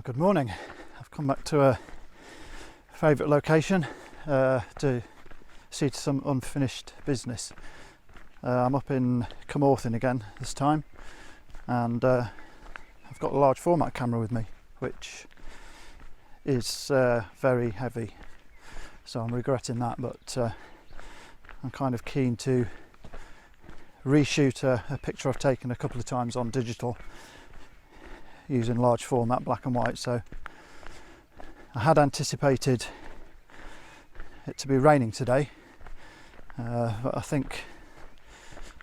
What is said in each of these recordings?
Good morning. I've come back to a favourite location to see to some unfinished business. I'm up in Cwmorthin again this time, and I've got a large format camera with me, which is very heavy, so I'm regretting that, but I'm kind of keen to reshoot a picture I've taken a couple of times on digital using large format black and white. So I had anticipated it to be raining today, but I think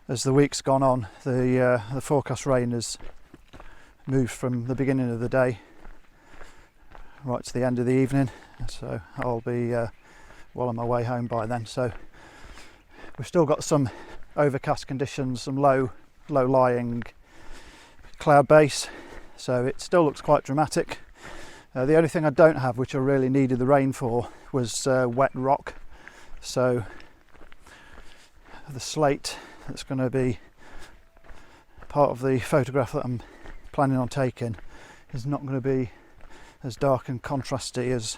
as the week's gone on, the forecast rain has moved from the beginning of the day right to the end of the evening, so I'll be well on my way home by then. So we've still got some overcast conditions, some low lying cloud base, so it still looks quite dramatic. The only thing I don't have, which I really needed the rain for, was wet rock. So the slate that's going to be part of the photograph that I'm planning on taking is not going to be as dark and contrasty as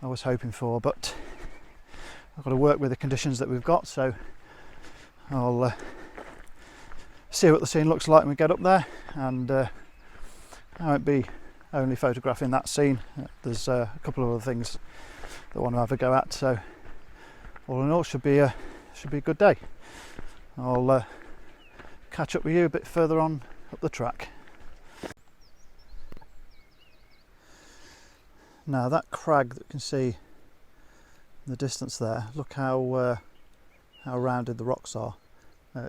I was hoping for, but I've got to work with the conditions that we've got, so I'll see what the scene looks like when we get up there. And I won't be only photographing that scene. There's a couple of other things that I want to have a go at, so all in all should be a good day. I'll catch up with you a bit further on up the track. Now that crag that you can see in the distance there, look how rounded the rocks are.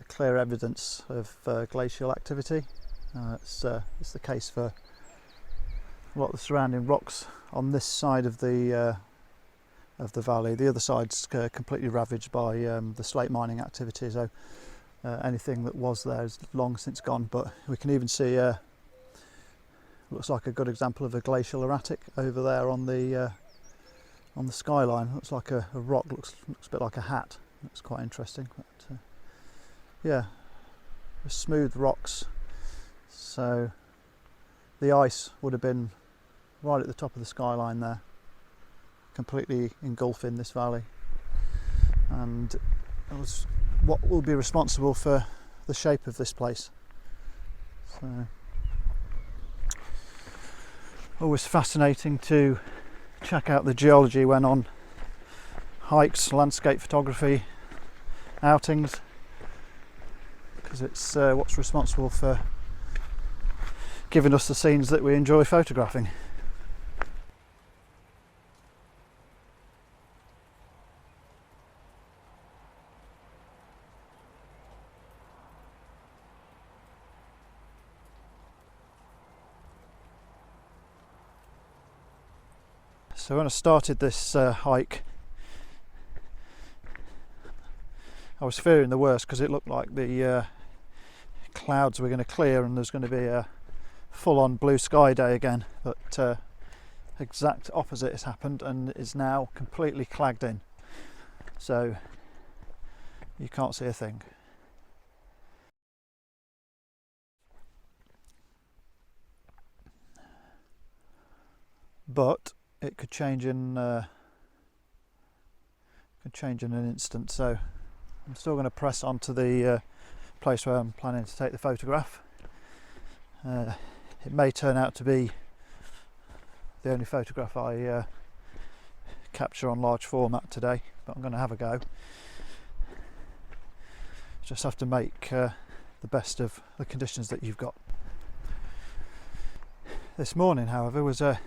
Clear evidence of glacial activity. It's the case for a lot of the surrounding rocks on this side of the valley. The other side's completely ravaged by the slate mining activity, so anything that was there is long since gone. But we can even see looks like a good example of a glacial erratic over there on the skyline. Looks like a rock, looks a bit like a hat. Looks quite interesting. But, yeah, smooth rocks. So the ice would have been right at the top of the skyline there, completely engulfing this valley, and it was what will be responsible for the shape of this place. So always fascinating to check out the geology when on hikes, landscape photography outings, because it's what's responsible for giving us the scenes that we enjoy photographing. So when I started this hike, I was fearing the worst, because it looked like the clouds were going to clear and there's going to be a full-on blue sky day again, but exact opposite has happened and is now completely clagged in, so you can't see a thing. But it could change in an instant, so I'm still going to press on to the place where I'm planning to take the photograph. It may turn out to be the only photograph I capture on large format today, but I'm going to have a go. Just have to make the best of the conditions that you've got. This morning, however, was a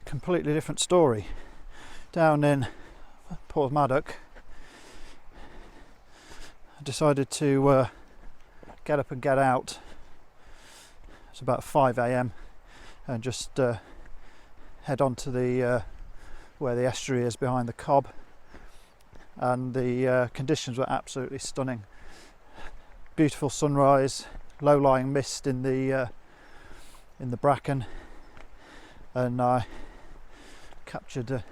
completely different story. Down in Porthmadog, I decided to get up and get out. It's about 5 AM and just head on to the where the estuary is behind the Cobb, and the conditions were absolutely stunning. Beautiful sunrise, low-lying mist in the bracken, and I captured a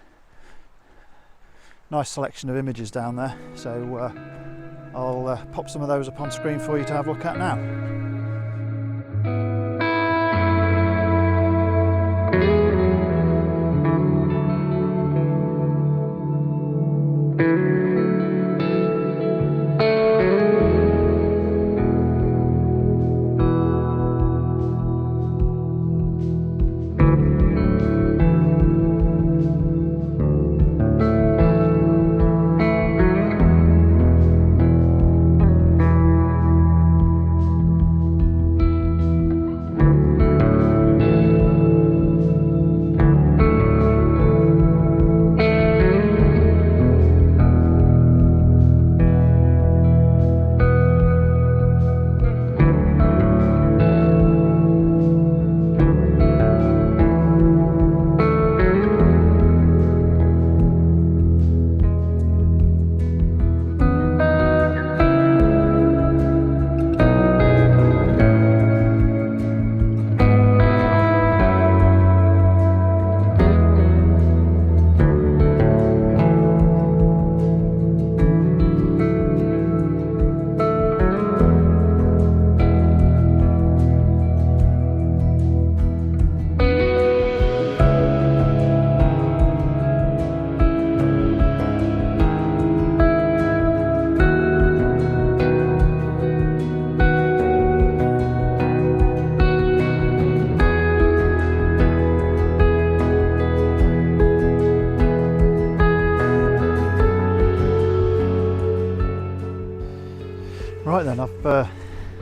nice selection of images down there, so I'll pop some of those up on screen for you to have a look at now.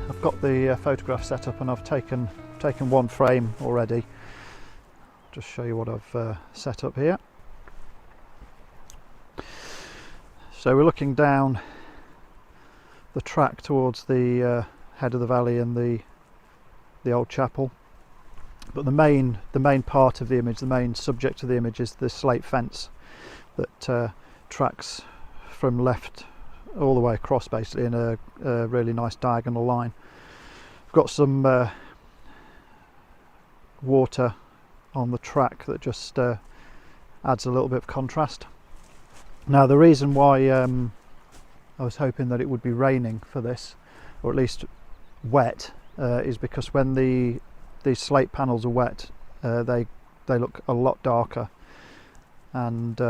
I've got the photograph set up and I've taken one frame already. Just show you what I've set up here. So we're looking down the track towards the head of the valley and the old chapel, but the main part of the image, the main subject of the image, is the slate fence that tracks from left all the way across, basically in a really nice diagonal line. I've got some water on the track that just adds a little bit of contrast. Now the reason why I was hoping that it would be raining for this, or at least wet, is because when these slate panels are wet, they look a lot darker, and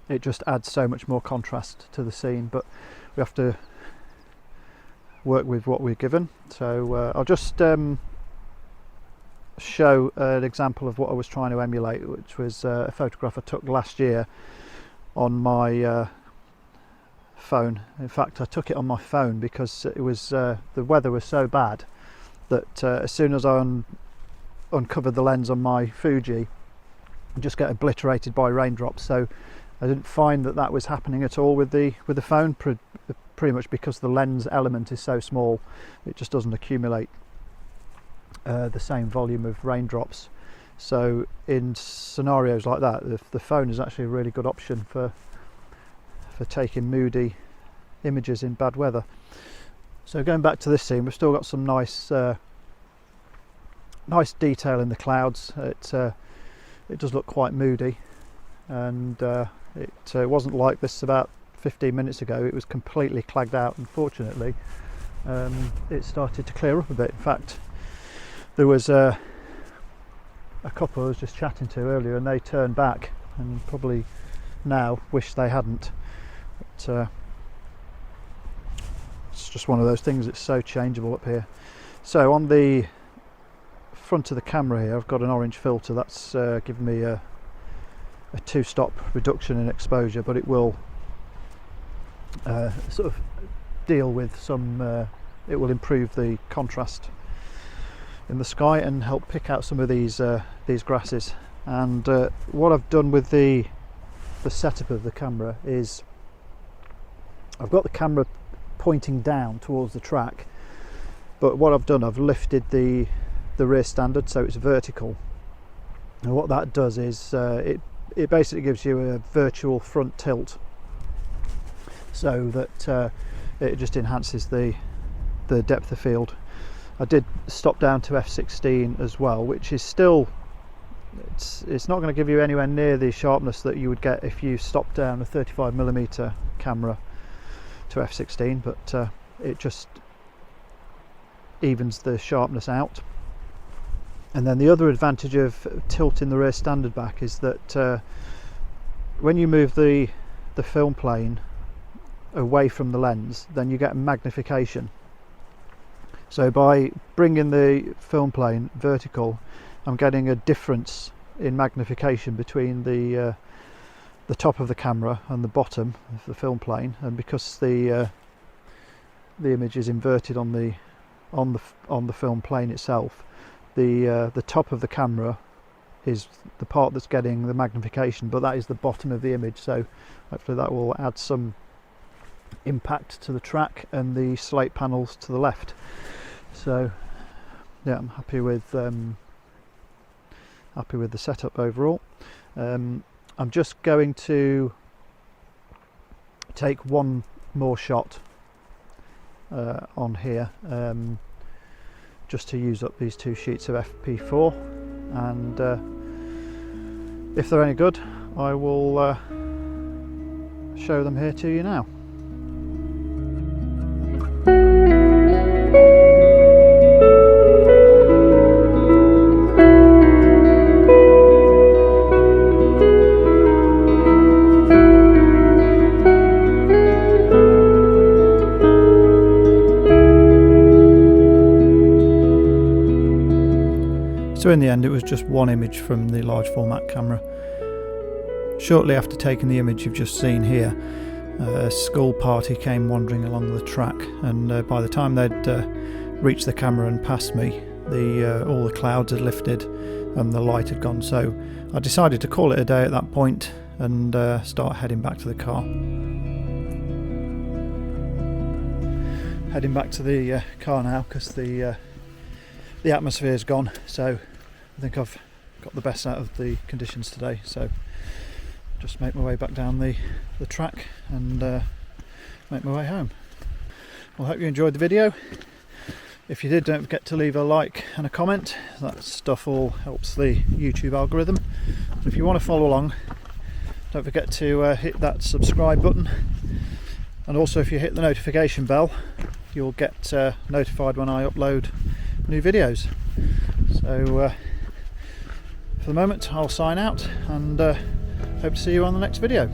it just adds so much more contrast to the scene. But we have to work with what we're given. So I'll just show an example of what I was trying to emulate, which was a photograph I took last year on my phone. In fact, I took it on my phone because it was the weather was so bad that as soon as I uncovered the lens on my Fuji, I just get obliterated by raindrops. So I didn't find that was happening at all with the phone, pretty much because the lens element is so small, it just doesn't accumulate the same volume of raindrops. So in scenarios like that, the phone is actually a really good option for taking moody images in bad weather. So going back to this scene, we've still got some nice detail in the clouds. It does look quite moody, and it wasn't like this about 15 minutes ago. It was completely clagged out, and fortunately it started to clear up a bit. In fact, there was a couple I was just chatting to earlier, and they turned back and probably now wish they hadn't. But it's just one of those things, it's so changeable up here. So on the front of the camera here, I've got an orange filter that's given me a 2-stop reduction in exposure, but it will sort of deal with some it will improve the contrast in the sky and help pick out some of these grasses. And what I've done with the setup of the camera is I've got the camera pointing down towards the track, but what I've done, I've lifted the rear standard so it's vertical, and what that does is it basically gives you a virtual front tilt, so that it just enhances the depth of field. I did stop down to f16 as well, which is still, it's not going to give you anywhere near the sharpness that you would get if you stopped down a 35mm camera to f16, but it just evens the sharpness out. And then the other advantage of tilting the rear standard back is that when you move the film plane away from the lens, then you get magnification. So by bringing the film plane vertical, I'm getting a difference in magnification between the top of the camera and the bottom of the film plane, and because the image is inverted on the film plane itself, the top of the camera is the part that's getting the magnification, but that is the bottom of the image. So hopefully that will add some impact to the track and the slate panels to the left. So yeah, I'm happy with the setup overall. I'm just going to take one more shot on here, just to use up these 2 sheets of FP4, and if they're any good, I will show them here to you now. So in the end, it was just one image from the large format camera. Shortly after taking the image you've just seen here, a school party came wandering along the track, and by the time they'd reached the camera and passed me, all the clouds had lifted and the light had gone. So I decided to call it a day at that point and start heading back to the car. Heading back to the car now because the atmosphere's gone, so I think I've got the best out of the conditions today. So just make my way back down the track and make my way home. Well, I hope you enjoyed the video. If you did, don't forget to leave a like and a comment. That stuff all helps the YouTube algorithm. And if you want to follow along, don't forget to hit that subscribe button, and also if you hit the notification bell, you'll get notified when I upload new videos. So for the moment, I'll sign out and hope to see you on the next video.